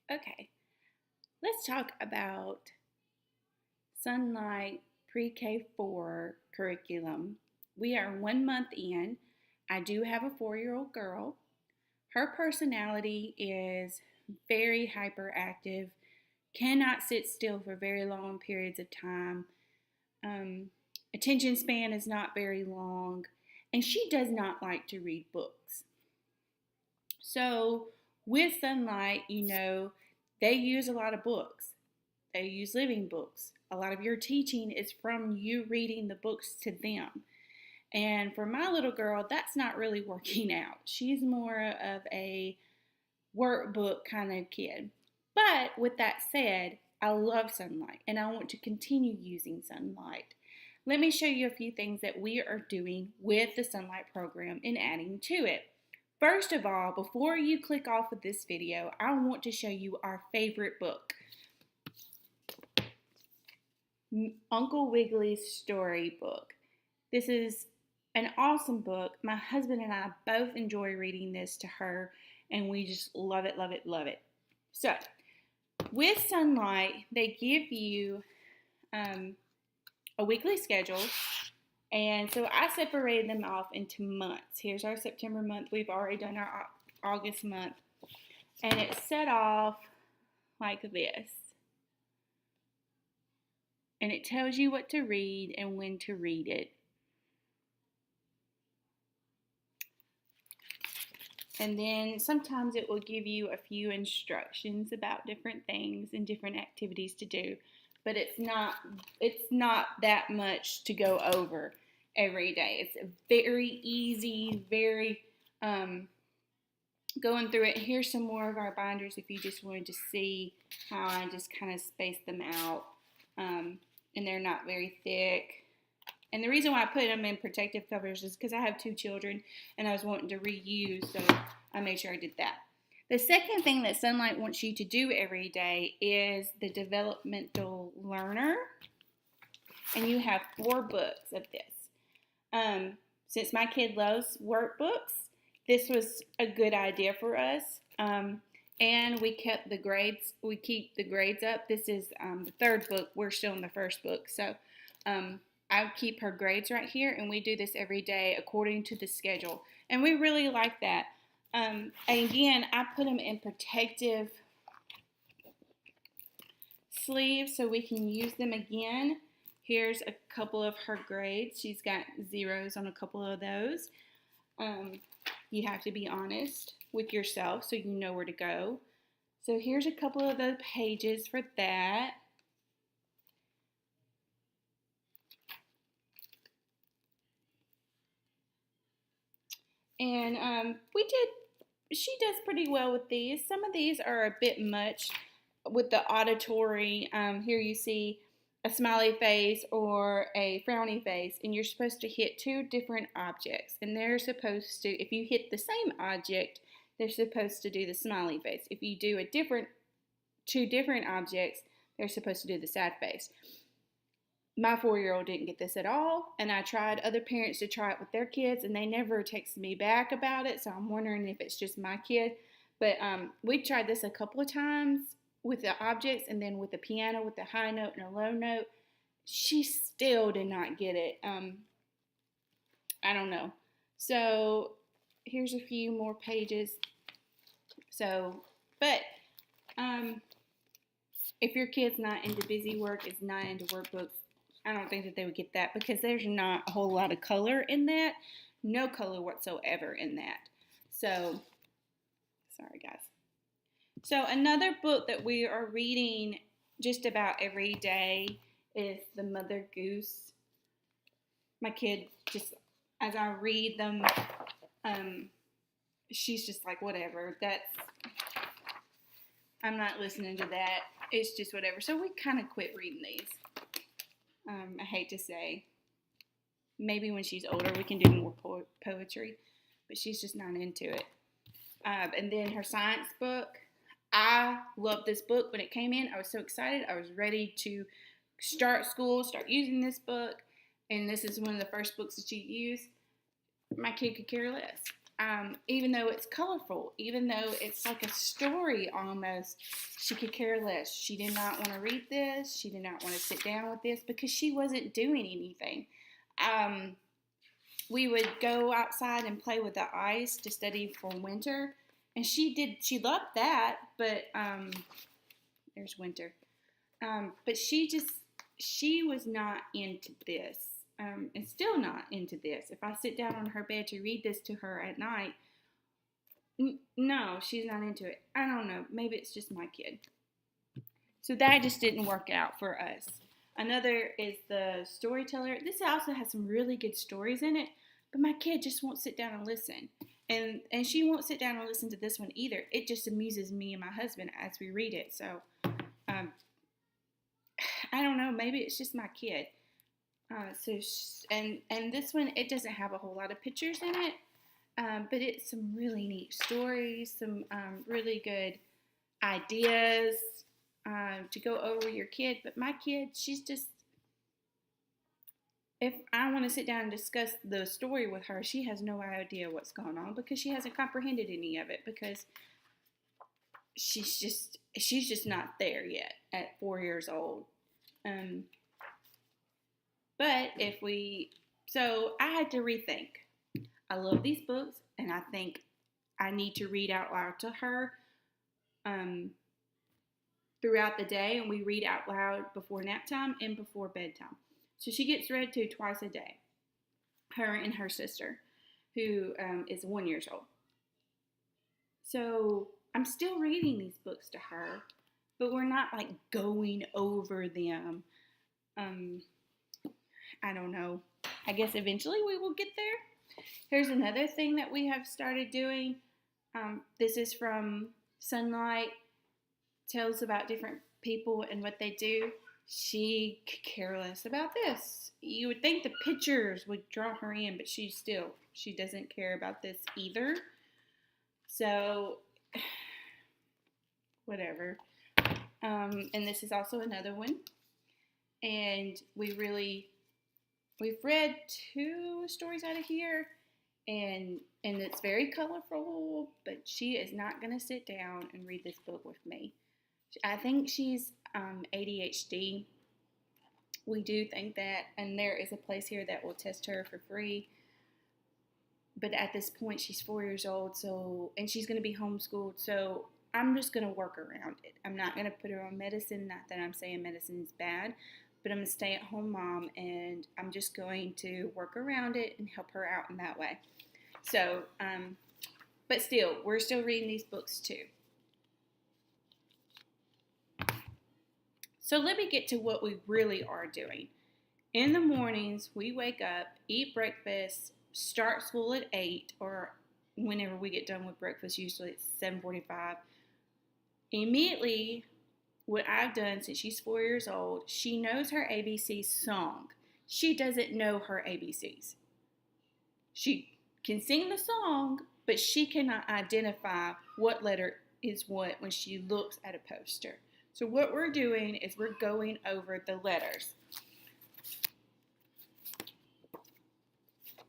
Okay, let's talk about SONLIGHT Pre-K4 curriculum. We are 1 month in. I do have a 4-year-old girl. Her personality is very hyperactive, cannot sit still for very long periods of time. Um, Attention span is not very long, and she does not like to read books. So, with SONLIGHT, they use a lot of books. They use living books. A lot of your teaching is from you reading the books to them. And for my little girl, that's not really working out. She's more of a workbook kind of kid. But with that said, I love SONLIGHT and I want to continue using SONLIGHT. Let me show you a few things that we are doing with the SONLIGHT program and adding to it. First of all, before you click off of this video, I want to show you our favorite book, Uncle Wiggily's Storybook. This is an awesome book. My husband and I both enjoy reading this to her, and we just love it, love it, love it. So, with SONLIGHT, they give you a weekly schedule, and so I separated them off into months. Here's our September month. We've already done our August month, and it's set off like this. And it tells you what to read and when to read it. And then sometimes it will give you a few instructions about different things and different activities to do. But it's not that much to go over every day. It's very easy, very going through it. Here's some more of our binders if you just wanted to see how I just kind of space them out. And they're not very thick. And the reason why I put them in protective covers is because I have 2 children and I was wanting to reuse, so I made sure I did that. The second thing that SONLIGHT wants you to do every day is the developmental learner. And you have 4 books of this. Since my kid loves workbooks, this was a good idea for us. And we kept the grades. We keep the grades up. This is the 3rd book. We're still in the 1st book. So I keep her grades right here, and we do this every day according to the schedule. And we really like that. And again, I put them in protective sleeves so we can use them again. Here's a couple of her grades. She's got zeros on a couple of those. You have to be honest with yourself so you know where to go. So here's a couple of the pages for that. And she does pretty well with these. Some of these are a bit much with the auditory. Here you see a smiley face or a frowny face, and you're supposed to hit 2 different objects. And they're supposed to, if you hit the same object, they're supposed to do the smiley face. If you do 2 different objects, they're supposed to do the sad face. My 4-year-old didn't get this at all, and I tried other parents to try it with their kids, and they never texted me back about it, so I'm wondering if it's just my kid. But we tried this a couple of times with the objects, and then with the piano, with the high note and a low note. She still did not get it. I don't know. So here's a few more pages. So, but if your kid's not into busy work, is not into workbooks, I don't think that they would get that because there's not a whole lot of color in that. No color whatsoever in that. So, sorry guys. So another book that we are reading just about every day is The Mother Goose. My kid, just as I read them, she's just like, whatever, I'm not listening to that. It's just whatever. So we kind of quit reading these. I hate to say. Maybe when she's older we can do more poetry, but she's just not into it. And then her science book. I loved this book when it came in. I was so excited. I was ready to start school, start using this book. And this is one of the first books that you use. My kid could care less. even though it's colorful, even though it's like a story almost, she could care less. She did not want to read this. She did not want to sit down with this because she wasn't doing anything. We would go outside and play with the ice to study for winter, and she loved that, but there's winter. But she was not into this, and still not into this. If I sit down on her bed to read this to her at night, no, she's not into it. I don't know. Maybe it's just my kid. So that just didn't work out for us. Another is the storyteller. This also has some really good stories in it, but my kid just won't sit down and listen. And she won't sit down and listen to this one either. It just amuses me and my husband as we read it. So I don't know. Maybe it's just my kid. And this one, it doesn't have a whole lot of pictures in it, but it's some really neat stories, some really good ideas to go over with your kid. But my kid, she's just, if I want to sit down and discuss the story with her, she has no idea what's going on because she hasn't comprehended any of it because she's just not there yet at 4 years old. But so I had to rethink. I love these books, and I think I need to read out loud to her throughout the day, and we read out loud before nap time and before bedtime. So she gets read to twice a day, her and her sister, who is 1 year old. So I'm still reading these books to her, but we're not like going over them. I don't know. I guess eventually we will get there. Here's another thing that we have started doing. This is from SONLIGHT. Tells about different people and what they do. She could care less about this. You would think the pictures would draw her in, but she doesn't care about this either. So, whatever. And this is also another one. And we've read 2 stories out of here, and it's very colorful, but she is not going to sit down and read this book with me. I think she's ADHD. We do think that, and there is a place here that will test her for free. But at this point, she's 4 years old, and she's going to be homeschooled, so I'm just going to work around it. I'm not going to put her on medicine. Not that I'm saying medicine is bad, but I'm a stay-at-home mom, and I'm just going to work around it and help her out in that way. So, but still, we're still reading these books too. So let me get to what we really are doing. In the mornings, we wake up, eat breakfast, start school at 8, or whenever we get done with breakfast, usually it's 7:45. Immediately, what I've done since she's 4 years old, she knows her ABC song. She doesn't know her ABCs. She can sing the song, but she cannot identify what letter is what when she looks at a poster. So what we're doing is we're going over the letters.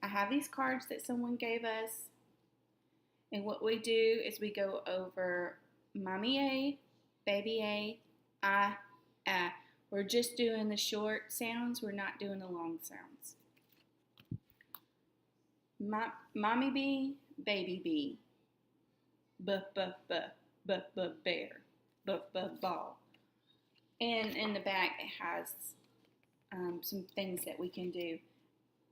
I have these cards that someone gave us, and what we do is we go over Mommy A, Baby A, I. We're just doing the short sounds. We're not doing the long sounds. Mommy B, Baby B, bear, ball. And in the back it has some things that we can do.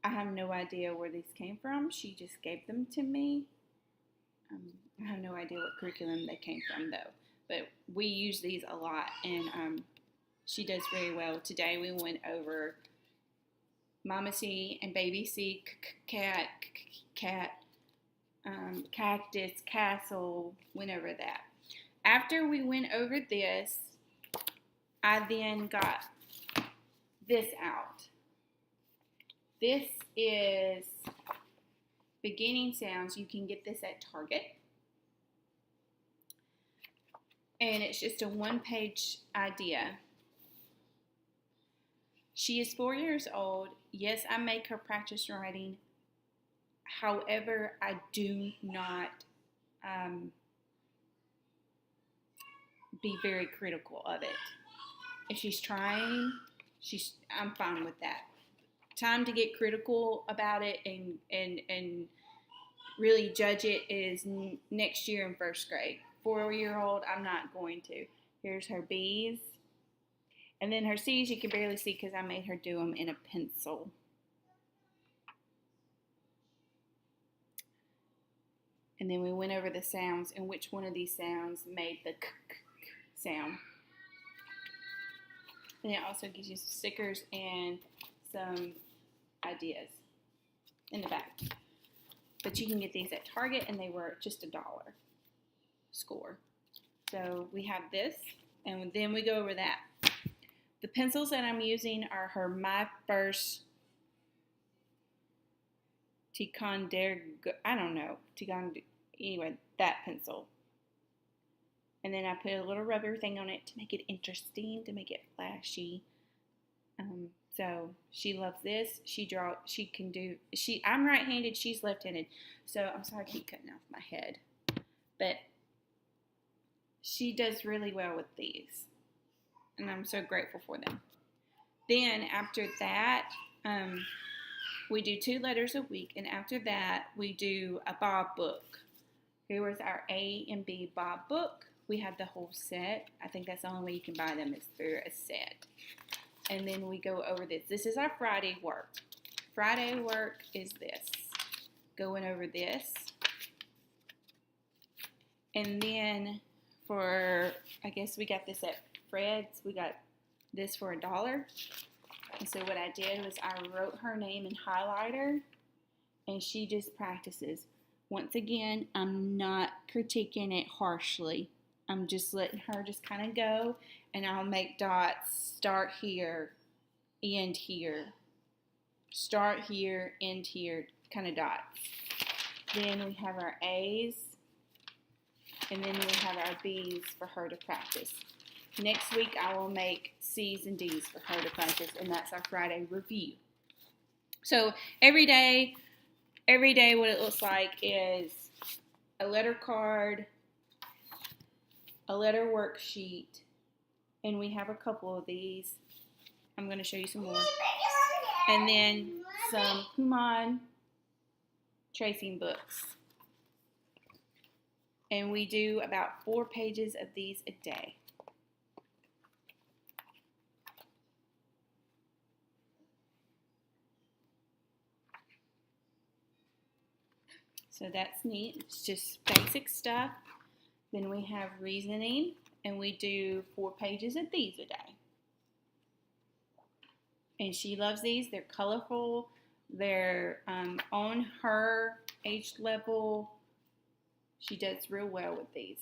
I have no idea where these came from. She just gave them to me. I have no idea what curriculum they came from though. But we use these a lot, and she does very well. Today we went over Mama C and Baby C, cat, cactus, castle, went over that. After we went over this, I then got this out. This is beginning sounds. You can get this at Target. And it's just a one-page idea. She is 4 years old. Yes, I make her practice writing However, I do not be very critical of it. If she's trying, I'm fine with that. Time to get critical about it and really judge it is next year in first grade. 4-year-old, I'm not going to. Here's her B's. And then her C's you can barely see because I made her do them in a pencil. And then we went over the sounds and which one of these sounds made the k sound. And it also gives you some stickers and some ideas in the back. But you can get these at Target and they were just $1 score. So we have this and then we go over that. The pencils that I'm using are her My First anyway, that pencil. And then I put a little rubber thing on it to make it interesting, to make it flashy. So she loves this. I'm right-handed, she's left-handed. So I'm sorry I keep cutting off my head. But she does really well with these. And I'm so grateful for them. Then after that, we do 2 letters a week. And after that, we do a Bob book. Here was our A and B Bob book. We have the whole set. I think that's the only way you can buy them is through a set. And then we go over this. This is our Friday work. Friday work is this. Going over this. And then I guess we got this at Fred's. We got this for $1. And so what I did was I wrote her name in highlighter. And she just practices. Once again, I'm not critiquing it harshly. I'm just letting her just kind of go, and I'll make dots, start here, end here, start here, end here, kind of dots. Then we have our A's, and then we have our B's for her to practice. Next week, I will make C's and D's for her to practice, and that's our Friday review. So every day what it looks like is a letter card, a letter worksheet, and we have a couple of these. I'm going to show you some more. And then some Kumon tracing books. And we do about 4 pages of these a day. So that's neat. It's just basic stuff. Then we have reasoning, and we do 4 pages of these a day. And she loves these. They're colorful. They're on her age level. She does real well with these.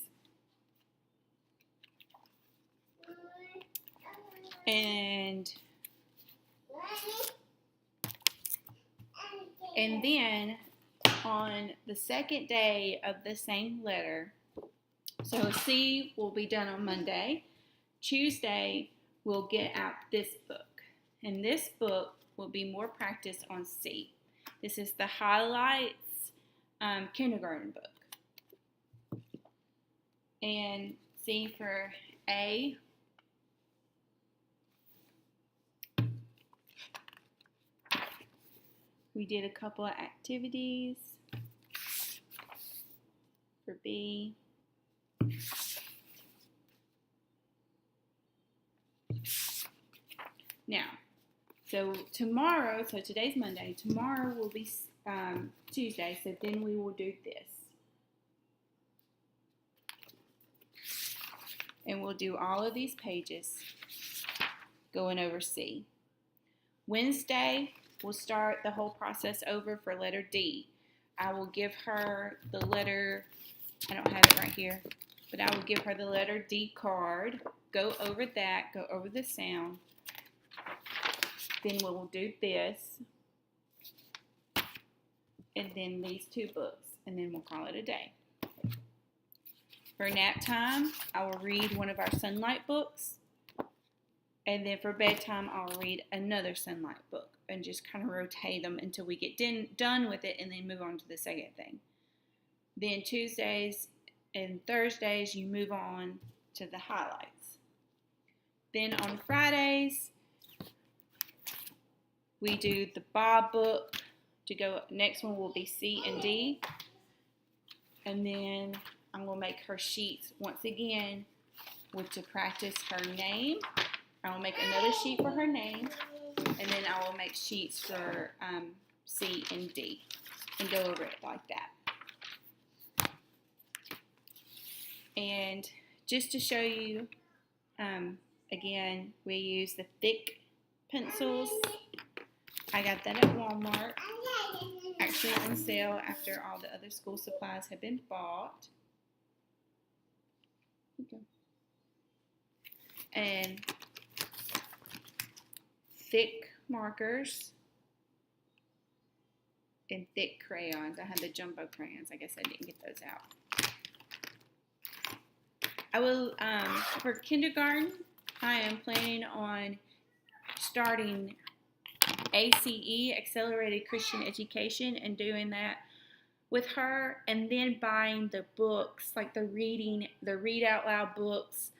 And then on the second day of the same letter, so C will be done on Monday. Tuesday, we'll get out this book. And this book will be more practice on C. This is the Highlights kindergarten book. And C for A. We did a couple of activities for B. Now, so today's Monday, tomorrow will be Tuesday, so then we will do this. And we'll do all of these pages going over C. Wednesday, we'll start the whole process over for letter D. I will give her the letter, I don't have it right here, but I will give her the letter D card, go over that, go over the sound. Then we'll do this, and then these 2 books, and then we'll call it a day. For nap time, I will read one of our Sunlight books, and then for bedtime, I'll read another Sunlight book. and just kind of rotate them until we get done with it, and then move on to the second thing. Then Tuesdays and Thursdays, you move on to the highlights. Then on Fridays, we do the Bob book. To go, next one will be C and D. And then I'm going to make her sheets once again to practice her name. I will make another sheet for her name, and then I will make sheets for C and D and go over it like that. And just to show you, again, we use the thick pencils. I got that at Walmart, actually on sale after all the other school supplies have been bought. Okay. And thick markers and thick crayons. I had the jumbo crayons. I guess I didn't get those out. I will, for kindergarten, I am planning on starting ACE, Accelerated Christian Education, and doing that with her, and then buying the books, like the read out loud books,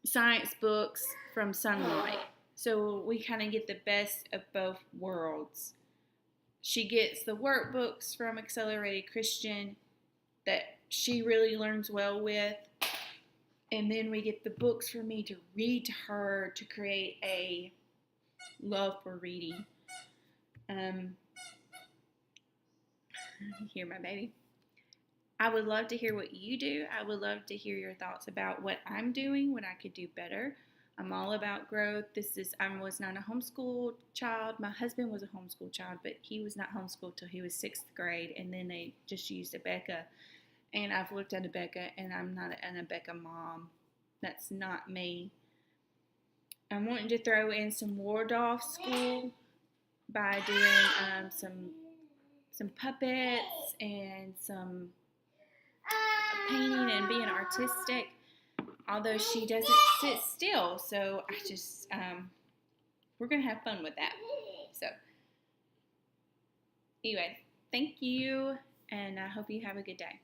science books from SONLIGHT. So we kind of get the best of both worlds. She gets the workbooks from Accelerated Christian that she really learns well with, and then we get the books for me to read to her to create a love for reading. Hear my baby. I would love to hear what you do. I would love to hear your thoughts about what I'm doing, what I could do better. I'm all about growth. I was not a homeschool child. My husband was a homeschool child, but he was not homeschooled till he was 6th grade, and then they just used Abeka. And I've looked at Abeka, and I'm not an Abeka mom. That's not me. I'm wanting to throw in some Waldorf school by doing some puppets and some painting and being artistic, although she doesn't sit still. So I just, we're going to have fun with that. So anyway, thank you, and I hope you have a good day.